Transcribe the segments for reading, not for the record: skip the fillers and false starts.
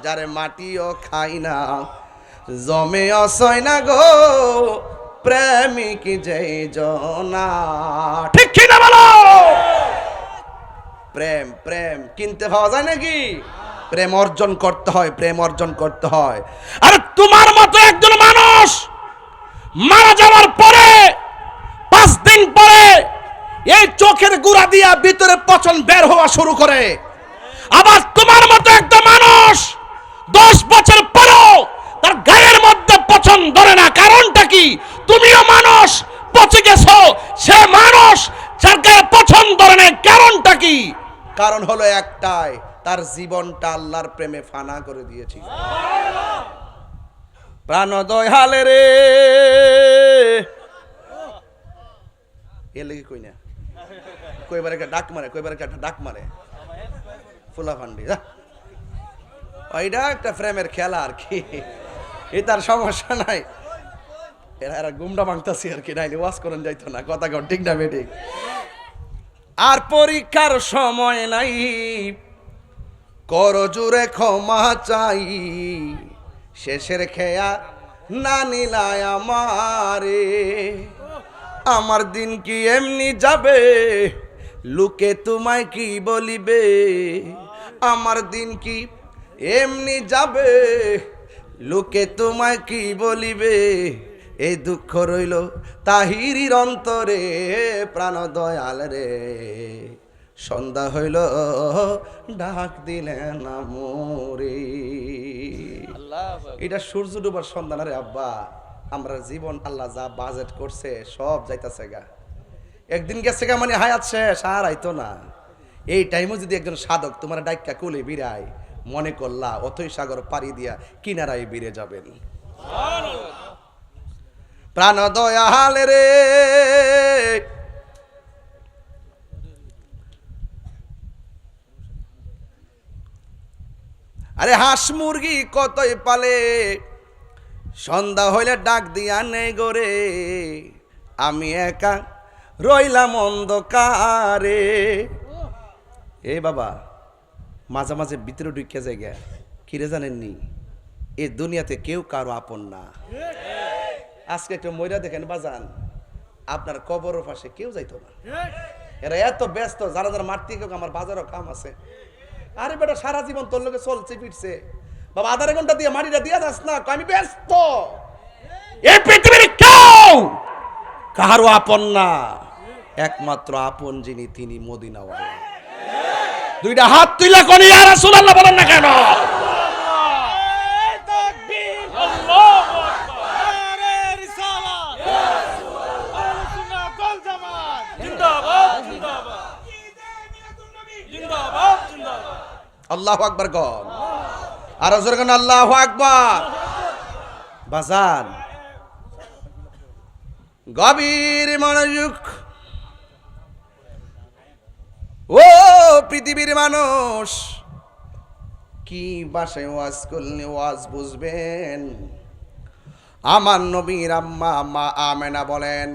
যারে মাটিও খাই না, জমে অসয় না গো প্রেমিক যেই জনা। ঠিক কি না বলো? প্রেম প্রেম কিনতে পাওয়া যায় নাকি? প্রেম অর্জন করতে হয়, প্রেম অর্জন করতে হয়। আর তোমার মতো একজন মানুষ মারা যাওয়ার পরে 5 দিন পরে এই চোখের গুড়া দিয়া ভিতরে পচন বের হওয়া শুরু করে। আবার তোমার মতো একটা মানুষ 10 বছর পরেও তার গায়ের মধ্যে পচন ধরে না। কারণটা কি? তুমিও মানুষ, পচে গেছো। সে মানুষ, যার গায়ে পচন ধরে না। কারণটা কি? কারণ হলো একটাই, তার জীবনটা আল্লাহর প্রেমে ফানা করে দিয়েছি। প্রাণ দয়ালে রে এলে কই না, কইবার একটা ডাক মারে, কইবার একটা ডাক মারে ফুলা ফান্ডি। ওইটা একটা প্রেমের খেলা আর কি, এ তার সমস্যা নাই। এরা গুমটা ভাঙতাছি আর কি, নাইলে ওয়াজ করেন যাইতো না। কথা কর ঠিক না বেঠিক? আর পরীক্ষার সময় নাই, করো জুড়ে ক্ষমা চাই। শেষের খেয়া না নিলায় আমারে, আমার দিন কি এমনি যাবে, লোকে তোমায় কি বলিবে। আমার দিন কি এমনি যাবে, লোকে তোমায় কি বলিবে। এই দুঃখ রইল তাহিরির অন্তরে, প্রাণ দয়াল রে সন্ধ্যা হইল ডাক দিলেন না মোরে। এটা সূর্য ডুবার সন্ধ্যা না রে আব্বা। আমরা জীবন আল্লাহ যা বাজেট করছে সব যাইতাছে গা। একদিন গেছে গা মানে হায়াত শেষ, আর আইতো না। এই টাইমে যদি একজন সাধক তোমার ডাইকা কোলে বিরায়, মনে করলা অথই সাগর পাড়ি দিয়া কিনারায় বিরে যাবেন। প্রাণ দয়াল রে আরে হাঁস মুরগি কতই পালে, সন্ধ্যা হইলে ডাক দিয়া নেই গোরে। আমি একা রইলাম অন্ধকারে। এ বাবা, মাঝে মাঝে ভিতরে ঢুকে যায় গে, কিরে জানেননি এই দুনিয়াতে কেউ কারো আপন না। আজকে একটু মইরা দেখেন বাজান, আপনার কবরের পাশে কেউ যাইতো না। এরা এত ব্যস্ত, যারা যারা মারতে কেউ, আমার বাজারও কাম আছে। আরে বেটা, সারা জীবন তোর লোকে চলছে ফিরছে, বাবা আধা ঘন্টা দিয়ে মাটিটা দিয়ে যাস না, আমি ব্যস্ত। এই পৃথিবীর কেউ কারো আপন না, একমাত্র আপন যিনি তিনি মদিনাওয়ালা। দুইটা হাত তুইলা কোন ইয়া রাসূলুল্লাহ বলেন না কেন? আল্লাহু আকবার গণ, আর জোরে কোন আল্লাহু আকবার। বাজান গভীর মনোযোগ, ও পৃথিবীর মানুষ, কি ভাষায় ওয়াজ করলে ওয়াজ বুঝবেন? আমার নবীর আম্মা মা আমেনা বলেন,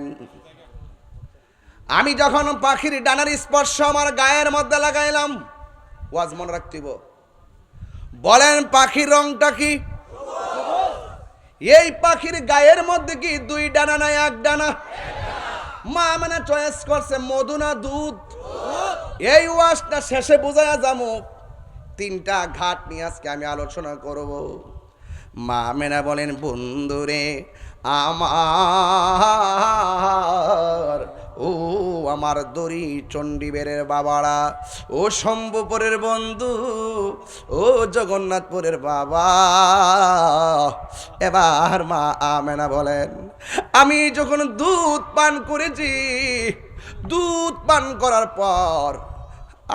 আমি যখন পাখির ডানার স্পর্শ আমার গায়ের মধ্যে লাগাইলাম, ওয়াজ মনে রাখতিব। বলেন পাখির রংটা কি? এই পাখির গায়ের মধ্যে কি 2 ডানা না 1 ডানা? মা আমেনা চয়েস করছে মধু না দুধ। এই ওয়াজটা শেষে বুঝায়া যাবো। 3টা ঘাট নিয়ে আজকে আমি আলোচনা করব। মা আমেনা বলেন, বন্ধুরে আমার, ও আমার দড়ি চণ্ডীবেরের বাবারা, ও শম্ভুপুরের বন্ধু, ও জগন্নাথপুরের বাবা। এবার মা আমেনা বলেন, আমি যখন দুধ পান করেছি, দুধ পান করার পর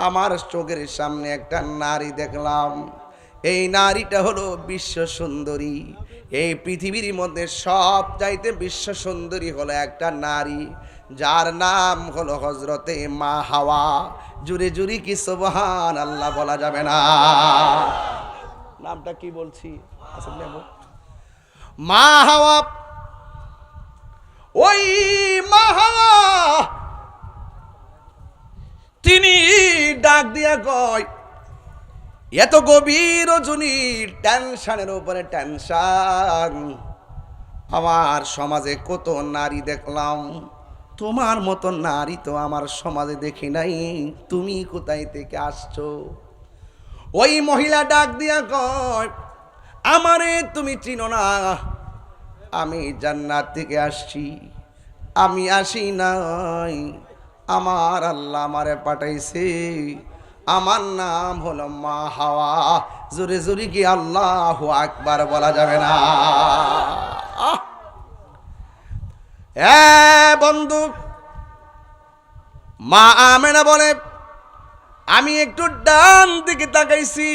আমার চোখের সামনে একটা নারী দেখলাম। এই নারীটা হলো বিশ্ব সুন্দরী। এই পৃথিবীর মধ্যে সব চাইতে বিশ্ব সুন্দরী হলো একটা নারী, যার নাম হলো হযরতে মা হাওয়া। জুরে জুরি কি সুবহানাল্লাহ বলা যাবে না? নামটা কি বলছি? মা হাওয়া। ওই মা হাওয়া তিনি ডাক দিয়া কয়, এত গভীর রজনী, টেনশনের উপরে টেনশন। আমার সমাজে কত নারী দেখলাম, তোমার মতো নারী তো আমার সমাজে দেখি নাই, তুমি কোথায় থেকে আসছো? ওই মহিলা ডাক দিয়া কয়, আমারে তুমি চিনো না, আমি জান্নাত থেকে আসছি। আমি আসি নাই, আমার আল্লাহ আমারে পাঠাইছে। আমার নাম হলো মা হাওয়া। জোরে জোরে কি আল্লাহু আকবার বলা যাবে না? বন্ধু, মা আমেনা বলে, আমি একটু ডান দিকে তাকাইছি,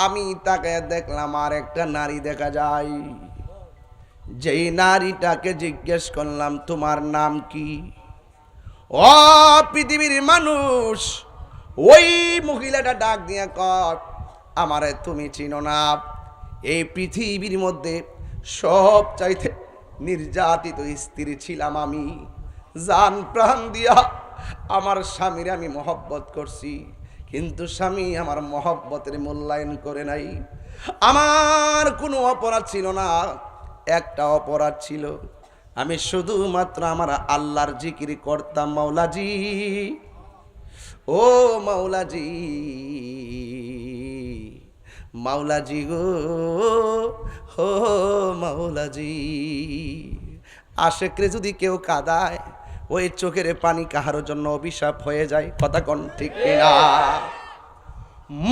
আমি তাকায় দেখলাম আর একটা নারী দেখা যায়। যেই নারীটাকে জিজ্ঞেস করলাম, তোমার নাম কি? ও পৃথিবীর মানুষ, ওই মহিলাটা ডাক দিয়া কয়, আমারে তুমি চিনো না, এই পৃথিবীর মধ্যে সব চাইতে নির্যাতিত স্ত্রী ছিলাম আমি। জান প্রাণ দিয়া আমার স্বামীর আমি মহব্বত করছি, কিন্তু স্বামী আমার মহব্বতের মূল্যায়ন করে নাই। আমার কোনো অপরাধ ছিল না, একটা অপরাধ ছিল, আমি শুধুমাত্র আমার আল্লাহর জিকির করতাম। মাওলাজি, ও মাওলাজি, মাওলাজি গো, ও মাওলাজি। আশেকরে যদি কেউ কাঁদায়, ওই চোখের পানি কাহার জন্য অভিশাপ হয়ে যায়। কথা কোন ঠিক কিনা?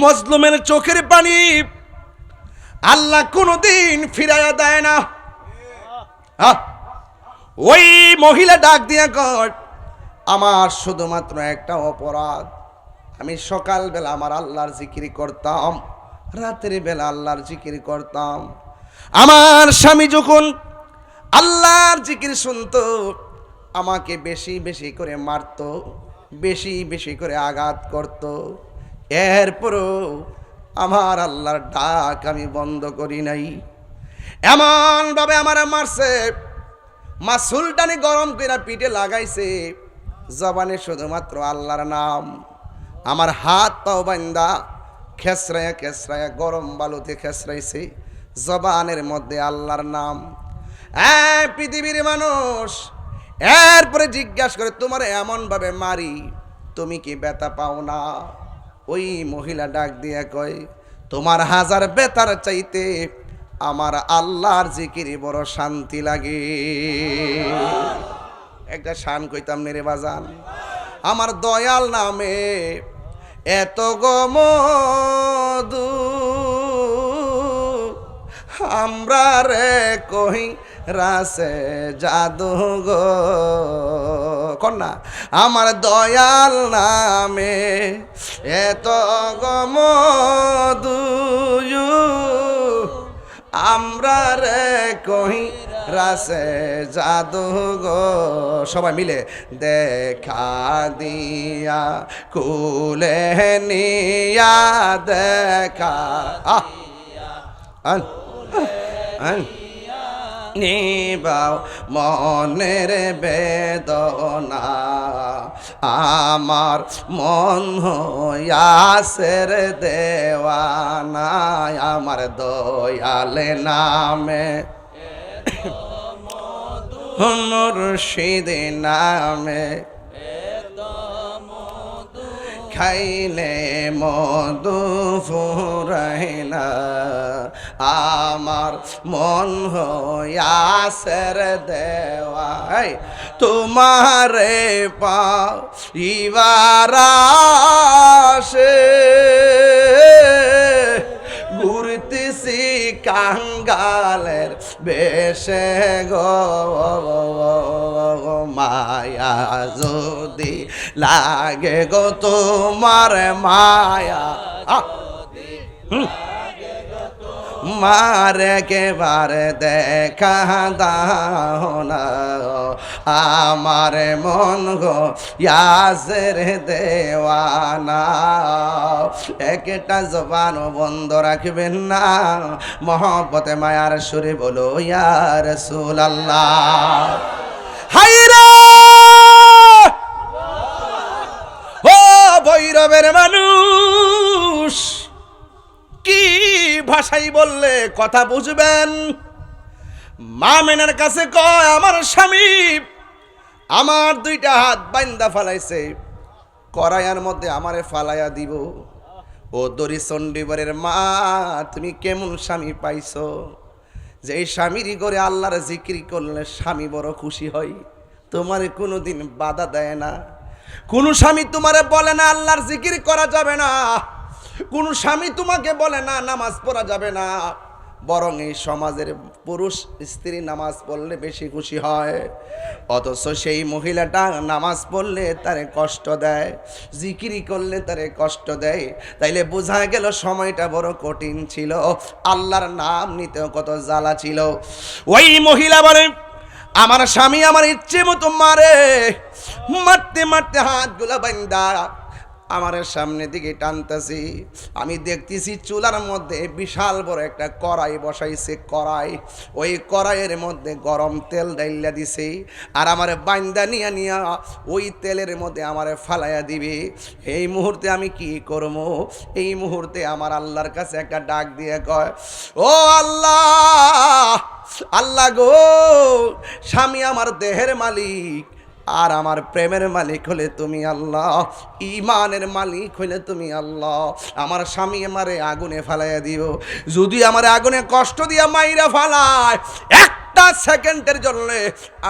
মজলুমের চোখের পানি আল্লাহ কোনোদিন ফিরাইয়া দেয় না। ওই মহিলা ডাক দিয়া কয়, আমার শুধুমাত্র একটা অপরাধ, আমি সকালবেলা আমার আল্লাহর জিকির করতাম, রাতের বেলা আল্লাহর জিকির করতাম। আমার স্বামী যখন আল্লাহর জিকির শুনতো, আমাকে বেশি বেশি করে মারতো, বেশি বেশি করে আঘাত করত। এরপরও আমার আল্লাহর ডাক আমি বন্ধ করি নাই। এমনভাবে আমার মারছে, মাসুলটানি গরম করে পিঠে লাগাইছে, জবানে শুধুমাত্র আল্লাহর নাম। আমার হাত পাও বান্দা খেসরায়া খেসরায়া গরম বালুতে খেসরাইছে, জবানের মধ্যে আল্লাহর নাম। পৃথিবীর মানুষ এরপরে জিজ্ঞাসা করে, তোমার এমনভাবে মারি, তুমি কি ব্যথা পাও না? ওই মহিলা ডাক দিয়া কয়, তোমার হাজার ব্যথার চাইতে আমার আল্লাহর জিকিরে বড় শান্তি লাগে। একটা শান কইতাম নেরে বাজান, আমার দয়াল নামে এত গমদু, আমরা রে কহি রাসে জাদু গো। কন্যা, আমার দয়াল নামে এত গমদু, আমরা রে কহি রাসে জাদু গো। সবাই মিলে দেখা দিয়া কুলে নিয়া দেখা নিবাও মনের বেদনা, আমার মন হইয়াসের দেওয়ানা, আমার দয়ালে নামে মুর্শিদ নামে খাইলে মধু ফুরাইনা, আমার মন হইয়াসের দেওয়া। তোমারে পাইবার আশে ঘুরতেছি কাঙ্গালের বেশে গো, মায়া যদি লাগে গো তোমার মায়া, মারে কেবারে দেখা দাও না, আমার মন গো ইয়াসের দেওয়ানা। একটা জবান বন্ধ রাখবেন না, মহব্বতে মায়ার সুরে বলো ইয়া রাসূলুল্লাহ। হায়রে ও ভৈরবের মানুষ, কি ভাষাই বললে কথা বুঝবেন? মা মেনার কাছে কয়, আমার স্বামী আমার দুইটা হাত বাইন্দা ফালাইছে, করায়ার মধ্যে আমারে ফালাইয়া দিব। ও দরি চণ্ডীবরের মা, তুমি কেমন স্বামী পাইছো যে এই স্বামীর করে আল্লাহর জিকির করলে স্বামী বড় খুশি হয়, তোমারে কোনোদিন বাধা দেয় না। কোন স্বামী তোমারে বলে না আল্লাহর জিকির করা যাবে না, কোন স্বামী তোমাকে বলে না নামাজ পড়া যাবে না, বরং এই সমাজের পুরুষ স্ত্রী নামাজ পড়লে বেশি খুশি হয়। অথচ সেই মহিলাটা নামাজ পড়লে তারে কষ্ট দেয়, জিকিরি করলে তারে কষ্ট দেয়। তাইলে বোঝা গেল সময়টা বড় কঠিন ছিল, আল্লাহর নাম নিতেও কত জ্বালা ছিল। ওই মহিলা বলে, আমার স্বামী আমার ইচ্ছে মতো মারে, মারতে মারতে হাতগুলা বাইন্দা আমার সামনে দিকে টানতেছি। আমি দেখতেছি চুলার মধ্যে বিশাল বড় একটা কড়াই বসাইছে। কড়াই, ওই কড়াইয়ের মধ্যে গরম তেল ডাইলা দিছে, আর আমার বাইন্দা নিয়া নিয়া ওই তেলের মধ্যে আমারে ফালাইয়া দিবে। এই মুহূর্তে আমি কি করব? এই মুহূর্তে আমার আল্লাহর কাছে একটা ডাক দিয়ে কয়, ও আল্লাহ, আল্লাহ গো, স্বামী আমার দেহের মালিক, আর আমার প্রেমের মালিক হলে তুমি আল্লাহ, ইমানের মালিক হলে তুমি আল্লাহ। আমার স্বামী আমারে আগুনে ফালাইয়া দিও, যদি আমার আগুনে কষ্ট দিয়া মাইরা ফালায়, একটা সেকেন্ডের জন্য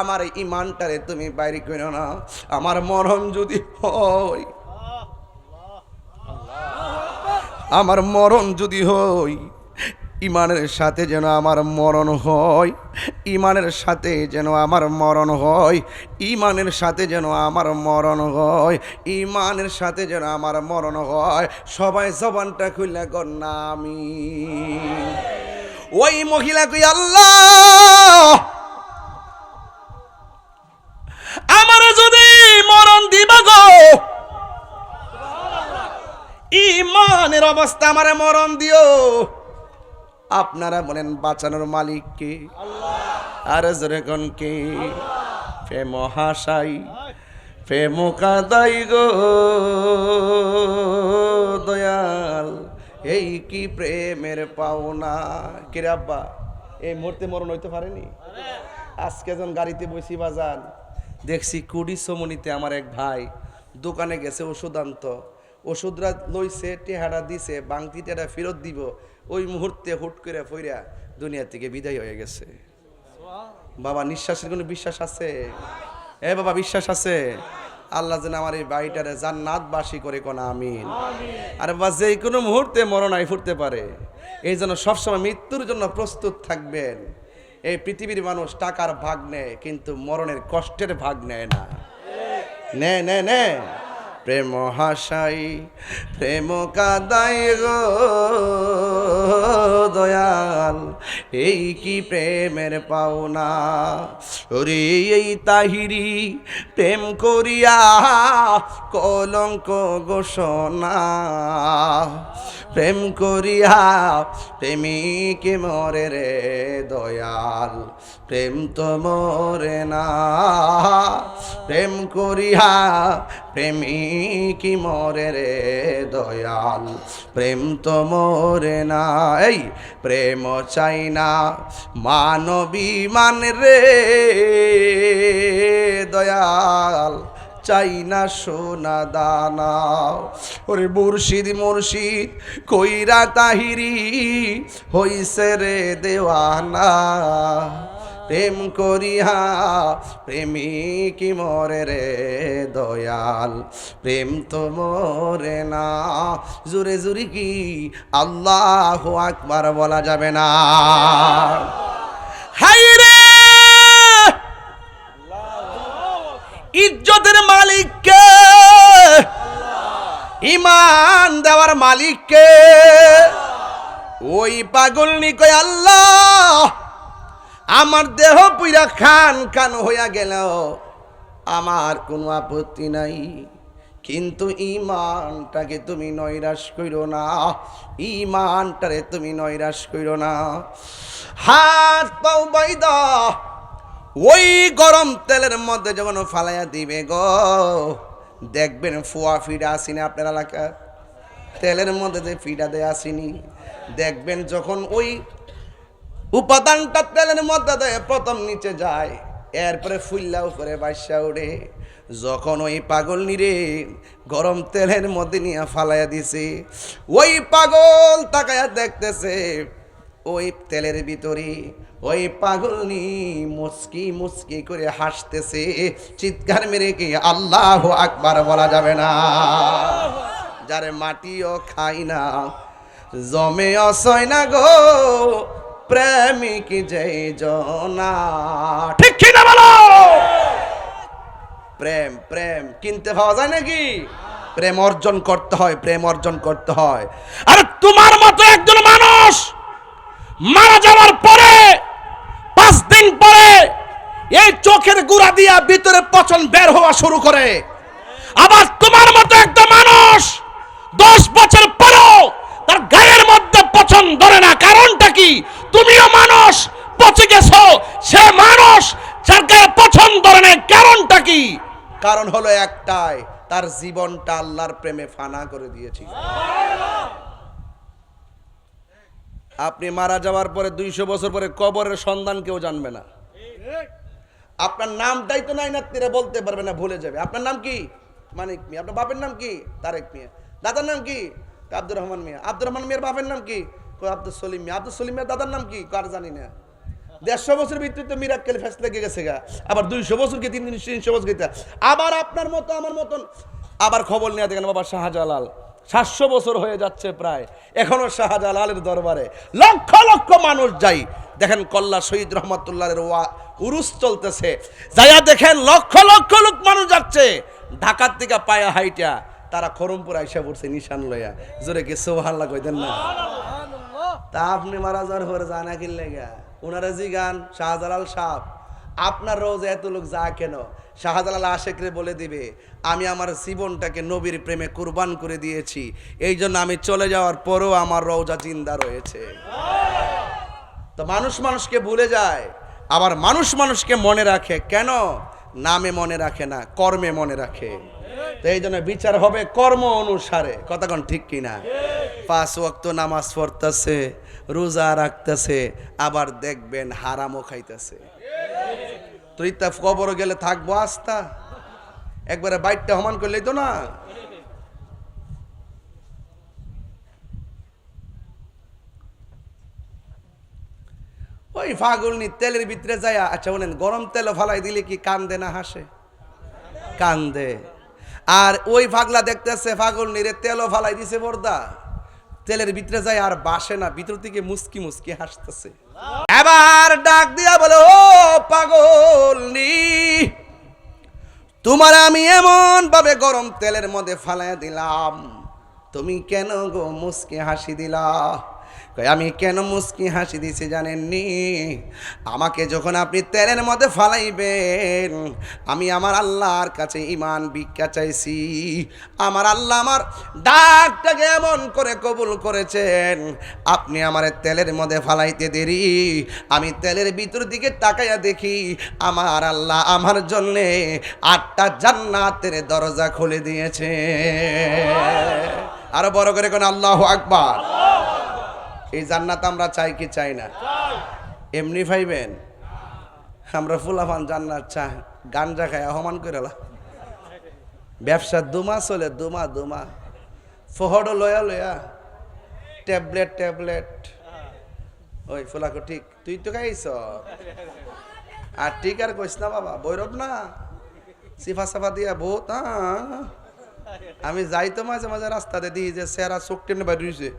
আমার ইমানটারে তুমি বাইরে করো না। আমার মরণ যদি হয়, আমার মরণ যদি হয়, ইমানের সাথে যেন আমার মরণ হয়, ইমানের সাথে যেন আমার মরণ হয়, ইমানের সাথে যেন আমার মরণ হয়, ইমানের সাথে যেন আমার মরণ হয়। সবাই জবানটা খুলে কন্যা আমি। ওই মহিলা কই, আল্লাহ, আমার যদি মরণ দিবা গো, ইমানের অবস্থা আমারে মরণ দিও। আপনারা বলেন বাঁচানোর মালিক কে? আর জোরে কোন কে? প্রেম হাসাই প্রেম কাদাই গো দয়াল, এই কি প্রেমের পাওনা। কে রে আব্বা, এই মুহূর্তে মরণ হইতে পারেনি? আজকে যখন গাড়িতে বসি বাজান, দেখছি কুড়ি সমনিতে আমার এক ভাই দোকানে গেছে ওষুধ আনতো, ওষুধরা লইছে, টেহারা দিছে, বাংতি টেহারা ফেরত দিব, ওই মুহূর্তে হুট করে ফইরা দুনিয়া থেকে বিদায় হয়ে গেছে। বাবা, নিঃশ্বাসের কোনো বিশ্বাস আছে? এ বাবা, বিশ্বাস আছে? আল্লাহ যেন আমার এই বাড়িটারে জান্নাতবাসী করে কোন আমিন। আর বাবা, যে কোনো মুহূর্তে মরণ আই ফুটতে পারে, এই জন্য সবসময় মৃত্যুর জন্য প্রস্তুত থাকবেন। এই পৃথিবীর মানুষ টাকার ভাগ নেয়, কিন্তু মরণের কষ্টের ভাগ নেয় না। নে নে নে প্রেম হাসাই প্রেম কাদাই গো দয়াল, এই কি প্রেমের পাওনা। ওরে এই তাহিরি প্রেম করিয়া কলঙ্ক ঘোষণা, প্রেম করিয়া প্রেমিক মরে রে দয়াল, প্রেম তো মরে না। প্রেম করিয়া প্রেমিক মরে রে দয়াল, প্রেম তো মরে না। এই প্রেম চাই না মানবী মান রে দয়াল, চাই না সোনা দানা। ওরে মুর্শিদ মুর্শিদ কইরা তাহিরি হইছে রে দেওয়ানা, প্রেম করিয়া প্রেমিক মরে রে দয়াল, প্রেম তো মরে না। জোরে জোরে কি আল্লাহু আকবার বলা যাবে না? হাই রে, ইজ্জতের মালিক কে? ইমান দেওয়ার মালিক কে? ওই পাগলনি কয়, আল্লাহ, আমার দেহ পুইরা খান খান হইয়া গেল, আমার কোনো আপত্তি নাই, কিন্তু ইমানটাকে তুমি নৈরাশ কইরো না, ইমানটারে তুমি নৈরাশ কইরো না। হাত পাও বাইদা ওই গরম তেলের মধ্যে যখন ফালাইয়া দিবে গো, দেখবেন ফুয়া ফিডা আসিনি আপনার এলাকার তেলের মধ্যে যে ফিডা দেয় আসিনি, দেখবেন যখন ওই উপাদানটা তেলের মধ্যে দেয় প্রথম নিচে যায়, এরপরে ফুল্লা উপরে বাইসা উঠে। যখন ওই পাগল নিরে গরম তেলের মধ্যে নিয়ে ফালাইয়া দিছে, ওই পাগল তাকায়া দেখতেছে ওই তেলের ভিতরে ওই পাগলনি মুচকি মুচকি করে হাসতেছে। চিৎকার মেরে কি আল্লাহু আকবার বলা যাবে না? যারে মাটিও খাই না জমে অসয় না গো প্রেমিক যেই জনা। ঠিক কি না বলো? প্রেম প্রেম কিনতে পাওয়া যায় নাকি? প্রেম অর্জন করতে হয়, প্রেম অর্জন করতে হয়। আরে তোমার মতো একজন মানুষ মারা যাওয়ার পরে 5 দিন পরে এই চোখের গুড়া দিয়া ভিতরে পচন বের হওয়া শুরু করে। আবার তোমার মতো একটা মানুষ 10 বছর পরেও তার গায়ের মধ্যে পচন ধরে না। কারণটা কি? তুমিও মানুষ, পচে গেছো। সে মানুষ, যার গায়ে পচন ধরে না। কারণটা কি? কারণ হলো একটাই, তার জীবনটা আল্লাহর প্রেমে ফানা করে দিয়েছি। আপনি মারা যাওয়ার পরে 200 বছর পরে কবরের সন্ধান কেউ জানবে না। আপনার নামটাই তো নাই নাতিরা বলতে পারবে না, ভুলে যাবে। আপনার নাম কি? মানিক মিয়া। আপনার বাপের নাম কি? তারেক মিয়া। দাদার নাম কি? আব্দুর রহমান মিয়া। আব্দুর রহমান মিয়ার বাপের নাম কি? আব্দুল সলিম মিয়া। আব্দুল সলিম মিয়ার দাদার নাম কি? কার জানি না। 150 বছরের ভিত্তিতে মিরাক্কেল ফেস লেগে গেছে গা। আবার 200 বছরকে 300 বছর গেছে। আবার আপনার মতো আমার মতন আবার খবর নিয়ে দেখেন বাবা শাহজালাল 700 বছর হয়ে যাচ্ছে প্রায়, এখনো শাহজালালের দরবারে লক্ষ লক্ষ মানুষ যাই। দেখেন কল্লা শহীদ রহমাতুল্লাহের উরুস চলতেছে, যাইয়া দেখেন লক্ষ লক্ষ লোক মানুষ যাচ্ছে ঢাকার থেকে পায়া হাইটা। তারা খরমপুর আইসা পড়ছে নিশান লইয়া। জোরে কি সুবহানাল্লাহ কইতেন না? তা আপনি মারা যাওয়ার পরে জানা কি লেগা ওনারা জি গান শাহজালাল সাহ আপনার রোজে এত লোক যা কেন? শাহজালাল আশেকরে বলে দিবে আমি আমার জীবনটাকে নবীর প্রেমে কুরবান করে দিয়েছি, এই জন্য আমি চলে যাওয়ার পরেও আমার রওজা জিন্দা রয়েছে। তো মানুষ মানুষকে ভুলে যায়, আবার মানুষ মানুষকে মনে রাখে। কেন? নামে মনে রাখে না, কর্মে মনে রাখে। তো এই জন্য বিচার হবে কর্ম অনুসারে। কথা কোন ঠিক কিনা? 5 ওয়াক্ত নামাজ পড়তেছে, রোজা রাখতেছে, আবার দেখবেন হারামও খাইতেছে। তো ইতা কবর গেলে থাকবো আস্থা? একবারে বাইটটা হমান করলেই তো না। ওই ফাগুলনি তেলের ভিতরে যায়। আচ্ছা বলেন, গরম তেল ফালাই দিলে কি কান্দে না হাসে? কান্দে। আর ওই ফাগলা দেখতেছে ফাগুলনিরে তেলও ফালাই দিছে বর্দা, তেলের ভিতরে যায় আর বাসে না, ভিতর থেকে মুস্কি মুস্কি হাসতেছে। এবার ডাক দিয়া বলে, ও পাগলনি, তোমার আমি এমন ভাবে গরম তেলের মধ্যে ফালাই দিলাম, তুমি কেন গো মুস্কি হাসি দিলা? আমি কেন মুস্কি হাসি দিছি জানেননি? আমাকে যখন আপনি তেলের মধ্যে ফালাইবেন, আমি আমার আল্লাহর কাছে ঈমান ভিক্ষা চাইছি। আমার আল্লাহ আমার ডাকটাকে এমন করে কবুল করেছেন, আপনি আমার তেলের মধ্যে ফালাইতে দেরি, আমি তেলের ভিতর দিকে তাকাইয়া দেখি আমার আল্লাহ আমার জন্যে 8টা জান্নাতের দরজা খুলে দিয়েছে। আরো বড় করে কোন আল্লাহু আকবার। এই জান্নাত আমরা চাই কি চাই না? এমনি পাইবেন? আমরা ফুলাফান জান্নাত চাই, গাঞ্জা খাই অহমান করে ব্যবসা দুমা চলে, দুমা দুমা ফহড লয়া লয়া ট্যাবলেট ট্যাবলেট। ওই ফুলাকো ঠিক, তুই তো খাইছ আর ঠিক আর কইস না বাবা, বৈরব না সিফা সাফা দিয়া বহুত। আমি যাই তো মাঝে মাঝে রাস্তাতে দিই যে সেরা চোখ টেমনে বাইরে রয়েছে,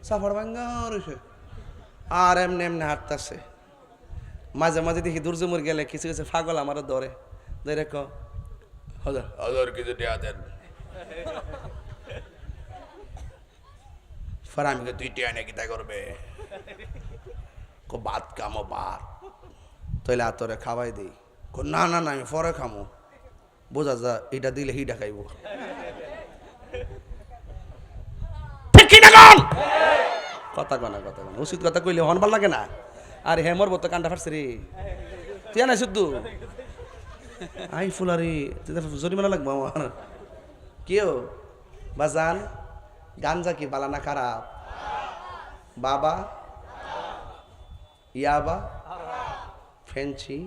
সাফার ভাঙ্গা রয়েছে, আর এমনি এমনি হাঁটতেছে। মাঝে মাঝে দেখি দুর্জমুর গেলে কিছু কিছু পাগল আমার ধরে ধরে ক হাজার হাজার কিছু দেয়া দেন, ফারামিকে তুই টিয়া নাকি তাই করবে ভাত কামো ভাত তাইলে আতরে খাওয়াই দিই। না না না আমি পরে খামো, বোঝা যা এটা দিলে হিটা খাইব। কথা কনা কথা কনা উচিত কথা কইলে হন ভাল লাগে না। আরে হে মোর বত কান্ডা ফাটছে রে, তুই নাই শুদ্ধ আই ফুলারি জরিমানা লাগবো আমার। কেউ বাজান গাঞ্জা কি বালা না খারাপ? বাবা, ইয়াবা, ফেন্সি,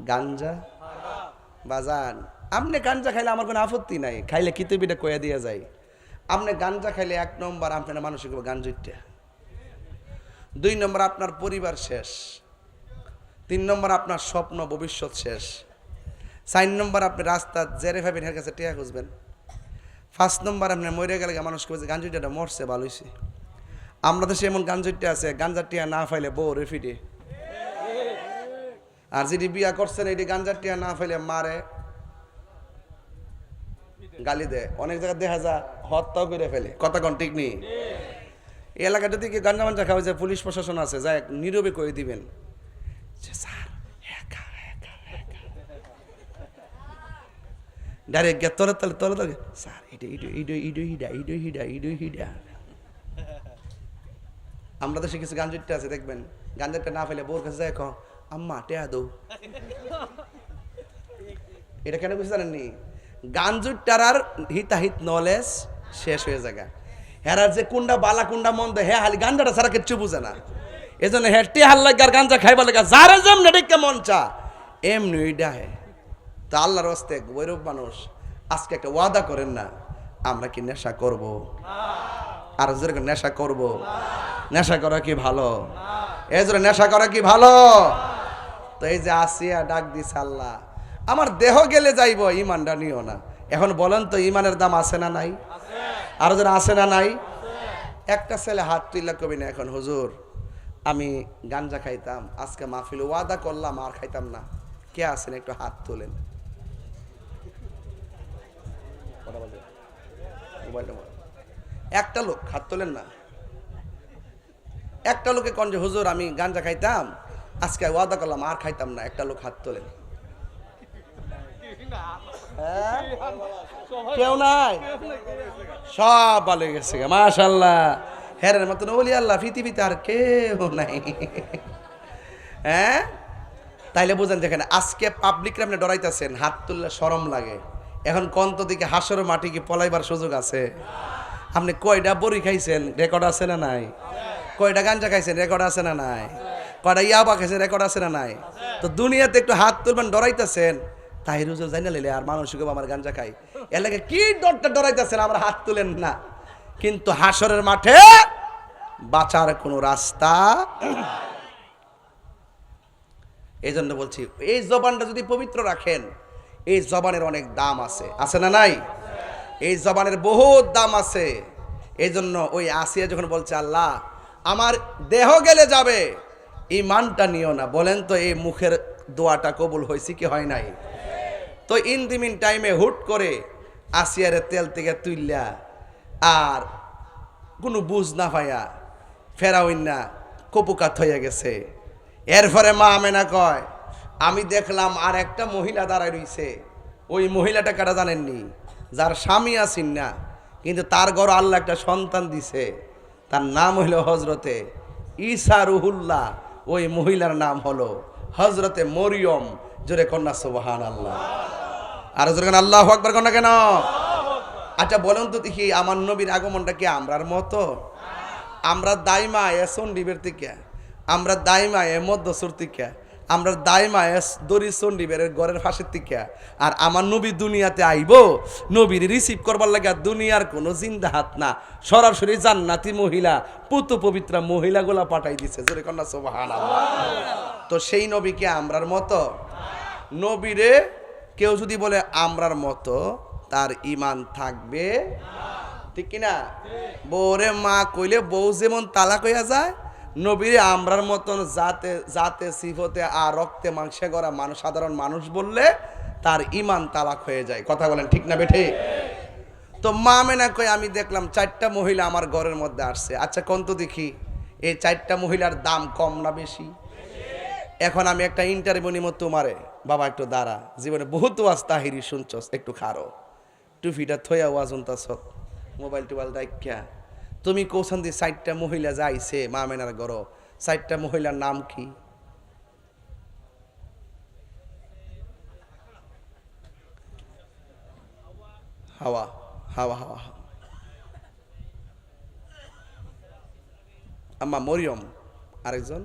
গাঞ্জা, বাজান। আপনি গাঞ্জা খাইলে আমার কোনো আপত্তি নাই, খাইলে কিতাবিটা কয়া দিয়া যায়। আপনি গাঞ্জা খাইলে 1 নম্বর আপনার মানসিক গাঞ্জুইটা, 2 নম্বর আপনার পরিবার শেষ, 3 নম্বর আপনার স্বপ্ন ভবিষ্যৎ শেষ, 4 নম্বর আপনি রাস্তা জেরে ভাবেন এর কাছে টিয়া খুঁজবেন, 5 নম্বর আপনি মরে গেলে মানুষ কবে গাঞ্জুইটা মরছে ভালো হয়েছে। আমরা দেশে এমন গাঞ্জুইটা আছে গাঞ্জার টিয়া না ফাইলে বউ রেফিডে, আর যিনি বিয়া করছেন এটি গাঞ্জার টিয়া না ফাইলে মারে গালি দেয়, অনেক জায়গায় দেখা যায় হত্যাও করে ফেলে। কথা কোন ঠিক নেই? এই এলাকায় যদি কি গাঞ্জা মাঞ্জা খাওয়া যায়, পুলিশ প্রশাসন আছে যায় নীরবে করে দিবেন যে স্যার ডাইরেক্ট গে তলে তলে তলে তলে স্যার হিডা। আমরা দেশে কিছু গাঞ্জুইটা আছে দেখবেন, গাঞ্জারটা না ফেলে বউর কাছে যায় কম আম্মা টেয়া দো। এটা কেন বুঝতে জানেননি? গাঞ্জুটার আর হিতাহিত নলেজ শেষ হয়ে যায়। হেরার যে কুন্ডা বালা কুন্ডা মন্দ হে হালি গাঞ্জাটা ছাড়া কিচ্ছু বুঝে না। এই জন্য হেঁটে হাল লাগে আর গাঞ্জা খাইবা লাগে যারা যেমন ডেকে মন চা এমনি ওইটা হে। তা আল্লাহর হস্তে বৈরব মানুষ আজকে একটা ওয়াদা করেন না, আমরা কি নেশা করব? আর যেরকম নেশা করব, নেশা করা কি ভালো? এই জন্য নেশা করা কি ভালো? তো এই যে আসিয়া ডাক দিছে আল্লাহ আমার দেহ গেলে যাইব, ইমানটা নিও না। এখন বলেন তো ইমানের দাম আছে না নাই? আরো যেন আছে না নাই? একটা ছেলে হাত তুইলা কবি না এখন হুজুর আমি গাঞ্জা খাইতাম, আজকে মাহফিলে ওয়াদা করলাম আর খাইতাম না। কে আছেন একটু হাত তোলেন। একটা লোক হাত তোলেন না। একটা লোকে কোন যে হুজুর আমি গাঞ্জা খাইতাম, আজকে ওয়াদা করলাম আর খাইতাম না। একটা লোক হাত তোলেন। কেউ নাই, সব ভালো গেছে মাশাআল্লাহ। হেরের মতন ওলি আল্লাহ পৃথিবীতে আর কেউ নাই। হ্যাঁ তাইলে বুঝেন যেখানে আজকে পাবলিকরা আপনি ডরাইতেছেন, হাত তুললে শরম লাগে। এখন কন্ত দিকে হাসর মাটি কি পলাইবার সুযোগ আছে? আপনি কয়টা বড়ি খাইছেন রেকর্ড আছে না নাই? কয়টা গাঞ্জা খাইছেন রেকর্ড আছে না নাই? কয়টা ইয়াবা খাইছেন রেকর্ড আছে না নাই? তো দুনিয়াতে একটু হাত তুলবেন ডরাইতেছেন, তাই রুজুর জানি না আর মানুষ আমার গাঞ্জা খাই এলাকা কি ডরটা ডরাইতেছেন আমরা হাত তুলেন না। কিন্তু হাসরের মাঠে বাঁচার কোনো রাস্তা। এই জন্য বলছি এই জবানটা যদি পবিত্র রাখেন, এই জবানের অনেক দাম আছে, আছে না নাই? এই জবানের বহুত দাম আছে। এই জন্য ওই আসিয়া যখন বলছে আল্লাহ আমার দেহ গেলে যাবে, ইমানটা নিও না, বলেন তো এই মুখের দোয়াটা কবুল হয়েছে কি হয় নাই? তো ইন দি মিন টাইমে হুট করে আসিয়ারে তেল থেকে তুইলা আর কোনো বুঝ না পাইয়া ফেরাউন না কপুকাত হইয়া গেছে। এরপরে মা আমেনা কয় আমি দেখলাম আর একটা মহিলা দাঁড়ায় রইছে। ওই মহিলাটা কারা জানেননি? যার স্বামী আছেন না, কিন্তু তার ঘর আল্লাহ একটা সন্তান দিছে, তার নাম হইল হজরতে ঈসা রুহুল্লাহ। ওই মহিলার নাম হলো হজরতে মরিয়ম। জোরে কন্যা সুবহানাল্লাহ। আর জোরে আল্লাহু আকবার কন্যা কেন? আচ্ছা বলুন তো দেখি আমার নবীর আগমনটা কি আমরার মতো? আমরা দাইমা এসন ডিবের থেকে, আমরা দাইমা এ মধ্যসুর থেকে, আমরা দাইমা এস দরিসন ডিবের ঘরের ফাঁসের থেকে। আর আমার নবী দুনিয়াতে আইব, নবীর রিসিভ করবার লাগে দুনিয়ার কোনো জিন্দা হাত না, সরাসরি জান্নাতি মহিলা পুত পবিত্রা মহিলাগুলা পাঠাই দিছে। জোরে কন্যা সুবহানাল্লাহ। তো সেই নবীকে আমরার মতো? নবীরে কেউ যদি বলে আমরার মতো, তার ইমান থাকবে, ঠিক কিনা? বউরে মা কইলে বউ যেমন তালাক হইয়া যায়, নবীরে আমরার মতন জাতে জাতে সিফতে আর রক্তে মাংসে গড়া মানুষ, সাধারণ মানুষ বললে তার ইমান তালাক হয়ে যায়। কথা বলেন ঠিক না বেঠে? তো মা মেনা কই আমি দেখলাম 4টা মহিলা আমার ঘরের মধ্যে আসছে। আচ্ছা কোন তো দেখি এই 4টা মহিলার দাম কম না বেশি? এখন আমি একটা ইন্টারভিউ নিব তোমারে, বাবা একটু দাঁড়া, জীবনে বহুত ওয়াজ তাহিরি শুনছস, একটু খারো, টুফিটা থইয়া ওয়াজ উনতাছ, মোবাইল টোবাইল দেখা তুমি কৌশান দিয়ে 4টা মহিলা যাইছে মা মেনার ঘর, 4টা মহিলার নাম কি? হাওয়া হাওয়া হাওয়া আম্মা মরিয়ম, আরেকজন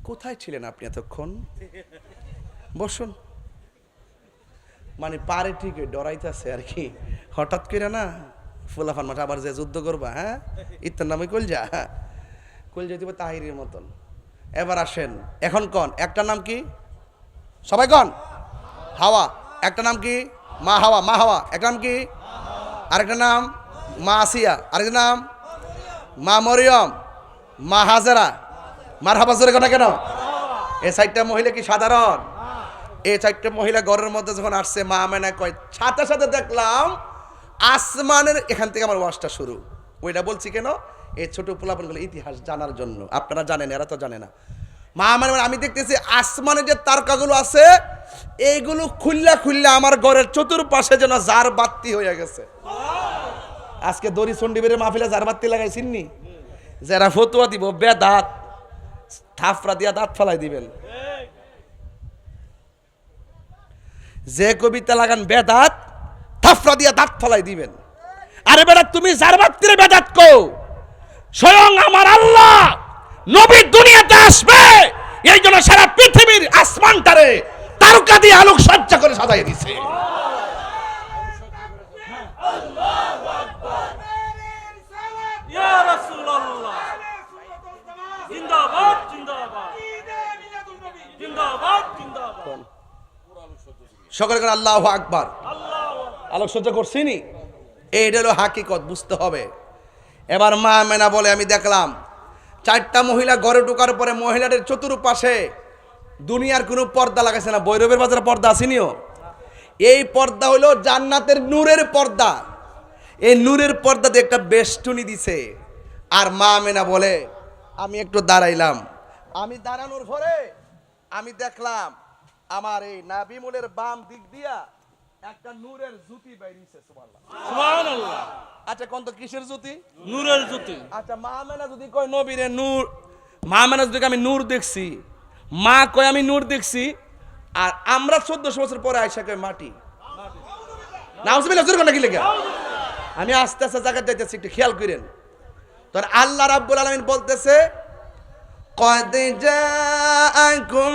কোথায় ছিলেন আপনি এতক্ষণ? বসুন। মানে পারে ঠিকই ডরাইতেছে আর কি, হঠাৎ করে না ফুলাফান মাঠে আবার যে যুদ্ধ করবা, হ্যাঁ ইত্যার নামে কলজা, কলজা দিব তাহিরের মতন। এবার আসেন, এখন কন একটা নাম কি? সবাই কন হাওয়া। একটা নাম কি? মা হাওয়া। মা হাওয়া একটা নাম কি? আরেকটা নাম মা আসিয়া, আরেকটা নাম মা মরিয়ম, মা হাজারা। মার হাবা জোরে কথা কেন? এই চারটা মহিলা কি সাধারণ? এই চারটা মহিলা ঘরের মধ্যে যখন আসছে, মা আমেনা কয় সাথে সাথে দেখলাম আসমানের এখান থেকে আমার ওয়াজটা শুরু। ওইটা বলছি কেন? এই ছোট পোলাপনগুলো ইতিহাস জানার জন্য। আপনারা জানেন, এরা তো জানে না। মা আমেনা আমি দেখতেছি আসমানের যে তারকাগুলো আছে এইগুলো খুললা খুললা আমার ঘরের চতুর্পাশে যেন জার বাতি হয়ে গেছে। আজকে দড়ি চন্ডিবের মাহফিলে জার বাতি লাগাইছিননি? যারা ফতুয়া দিব বেদাত, থাফরা দিয়া দাঁত ফালাই দিবেন। যে কবিতা লাগান বেদাত, থাফরা দিয়া দাঁত ফালাই দিবেন। আরে বেটা তুমি জার বাতির বেদাত কও, স্বয়ং আমার আল্লাহ নবী দুনিয়াতে আসবে, এই জন্য সারা পৃথিবীর আসমানটারে তারকা দিয়ে আলোক সজ্জা করে সাজাই দিছে। সকলে করে আল্লাহু আকবার। আলোক সজ্জা করছিনি, এইটা হলো হাকিকত, বুঝতে হবে। এবার মা মেনা বলে আমি দেখলাম চারটা মহিলা ঘরে ঢোকার পরে মহিলাদের চতুর্পাশে দুনিয়ার কোনো পর্দা লাগাইছে না। ভৈরবের বাজারে পর্দা আসেনিও? এই পর্দা হলো জান্নাতের নূরের পর্দা। এই নূরের পর্দাতে একটা বেষ্টনী দিছে। আর মা মেনা বলে আমি একটু দাঁড়াইলাম। আমি দাঁড়ানোর পরে আমি দেখলাম আমার এই নাবিমুলের বাম দিক দিয়া একটা নূরের জ্যোতি বাইরিছে। সুবহানাল্লাহ। আচ্ছা কোন তো কিসের জ্যোতি? নূরের জ্যোতি। আচ্ছা মা মেনা যদি কয় নবীরে নূর, মা মেনা যদি আমি নূর দেখছি, মা কয় আমি নূর দেখছি, আর আমরা 1400 বছর পরে আইসা কয় মাটি। নাউজুবিল্লাহ, জোরে কথা কি লাগে? আমি আস্তে আস্তে জায়গা যাইতেছি, একটু খেয়াল করেন। তোর আল্লাহ রাব্বুল আলামিন বলতেছে قد جاءكم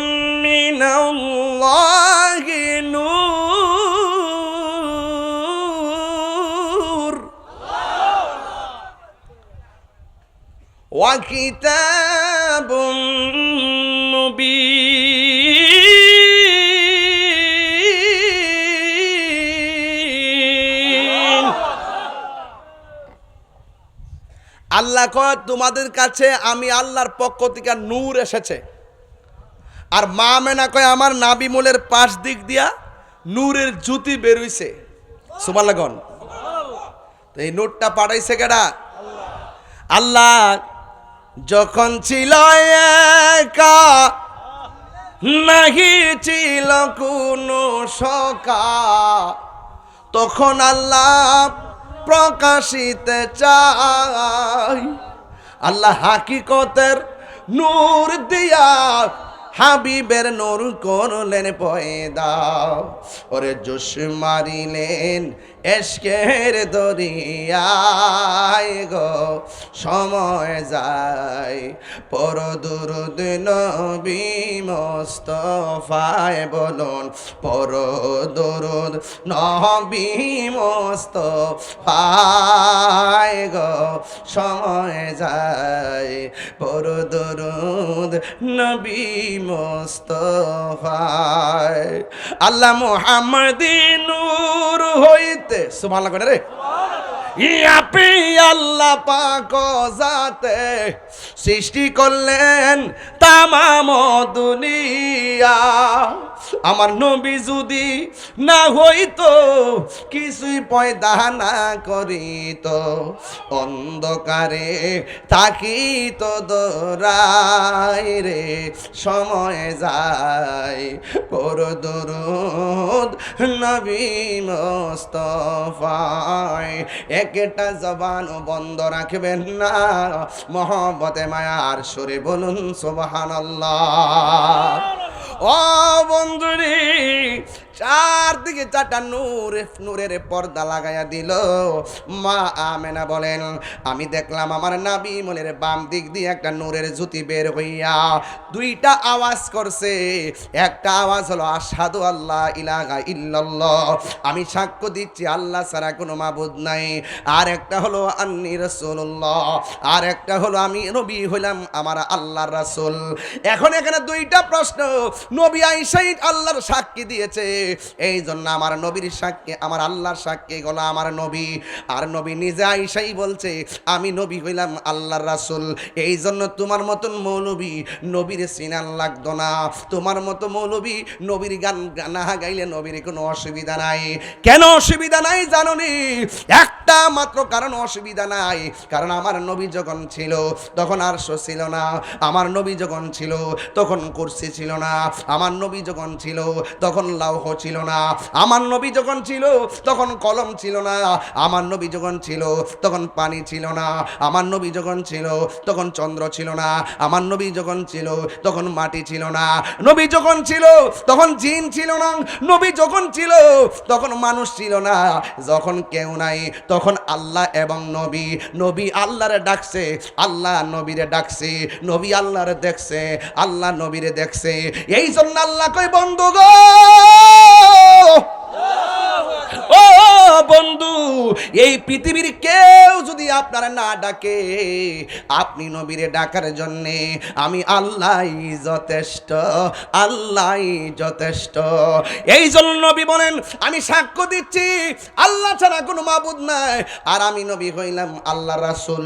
من الله نور وكتاب مبين। আল্লাহ কয় তোমাদের কাছে আমি আল্লাহর পক্ষ থেকে নূর এসেছে। আর মা মেনা কয় আমার নাবিমুলের পাশ দিক দিয়া নূরের জ্যোতি বের হইছে। সুবহানাল্লাহ। তো এই নূরটা পাঠাইছে কেডা? আল্লাহ। যখন ছিল একা, নাহি ছিল কোনো সকা, তখন আল্লাহ প্রকাশিতে চাই। আল্লাহ হাকিকতের নূর দিয়া হাবিবের নূর করলেন পয়দা। ওরে জোশ মারিলেন এশকের দরিয়ায় গো, সময় যায় পর দুরুদ নবী মুস্তাফায় বলুন, পর দুরুদ নবী মুস্তাফায় গো, সময় যায় পর দুরুদ নবী মুস্তাফায়। আল্লাহ মুহাম্মদি নূর হইতে, সুবহানাল্লাহ রে, ইয়াপি আল্লাহ পাক জাতে সৃষ্টি করলেন তামাম দুনিয়া। আমার নবী যদি না হইতো, কিছুই পয়দা না করিত, অন্ধকারে থাকিত দোরাই রে, সময় যায় পর দুরুদ নবী মুস্তাফায়। একটা জবান বন্ধ রাখবেন না, মহব্বতে মায়ার সুরে বলুন সুবহানাল্লাহ। ও বন্ধুরে, চারদিকে চারটা নূরের পর্দা লাগাইয়া দিল। মা আমেনা বলেন আমি দেখলাম আমার নাবি মনের বাম দিক দিয়ে একটা নূরের জ্যোতি বের হইয়া দুইটা আওয়াজ করছে। একটা আওয়াজ হলো আশহাদু আল্লাহ ইলাহা ইল্লাল্লাহ, আমি সাক্ষ্য দিচ্ছি আল্লাহ ছাড়া কোনো মাবুদ নাই। আর একটা হলো আন্নী রাসূলুল্লাহ, আর একটা হলো আমি নবী হইলাম আমার আল্লাহর রাসূল। এখন এখানে দুইটা প্রশ্ন, নবী আইসাই আল্লাহর সাক্ষী দিয়েছে, এই জন্য আমার নবীর সাক্ষী আমার আল্লাহর সাক্ষী হলো আমার নবী, আর নবী নিজে আইসাই বলছে আমি নবী হইলাম আল্লাহর রাসূল। এই জন্য তোমার মতন মৌলবী নবীর সিনান লাগতো না, তোমার মতো মৌলবী নবীর গান না গাইলে নবীর কোনো অসুবিধা নাই। কেন অসুবিধা নাই জানোনি? একটা মাত্র কারণ অসুবিধা নাই, কারণ আমার নবী যখন ছিল তখন আরশ ছিল না, আমার নবী যখন ছিল তখন কুরসি ছিল না, আমার নবী যখন ছিল তখন লৌহ ছিল না, আমার নবী যখন ছিল তখন কলম ছিল না, আমার নবী যখন ছিল তখন পানি ছিল না, আমার নবী যখন ছিল তখন চন্দ্র ছিল না, আমার নবী যখন ছিল তখন মাটি ছিল না, নবী যখন ছিল তখন জিন ছিল না, নবী যখন ছিল তখন মানুষ ছিল না। যখন কেউ নাই তখন আল্লাহ এবং নবী, নবী আল্লাহরে ডাকছে, আল্লাহ নবীরে ডাকছে, নবী আল্লাহরে দেখছে, আল্লাহ নবীরে দেখছে। এই জন্য আল্লাহ কই বন্ধু গো, ও বন্ধু, এই পৃথিবীর কেউ যদি আপনারা না ডাকে, আপনি নবীরে ডাকার জন্যে আমি আল্লাহই যথেষ্ট, আল্লাহই যথেষ্ট। এই জন্য নবী বলেন আমি সাক্ষ্য দিচ্ছি আল্লাহ ছাড়া কোনো মাবুদ নাই, আর আমি নবী হইলাম আল্লাহ রাসূল।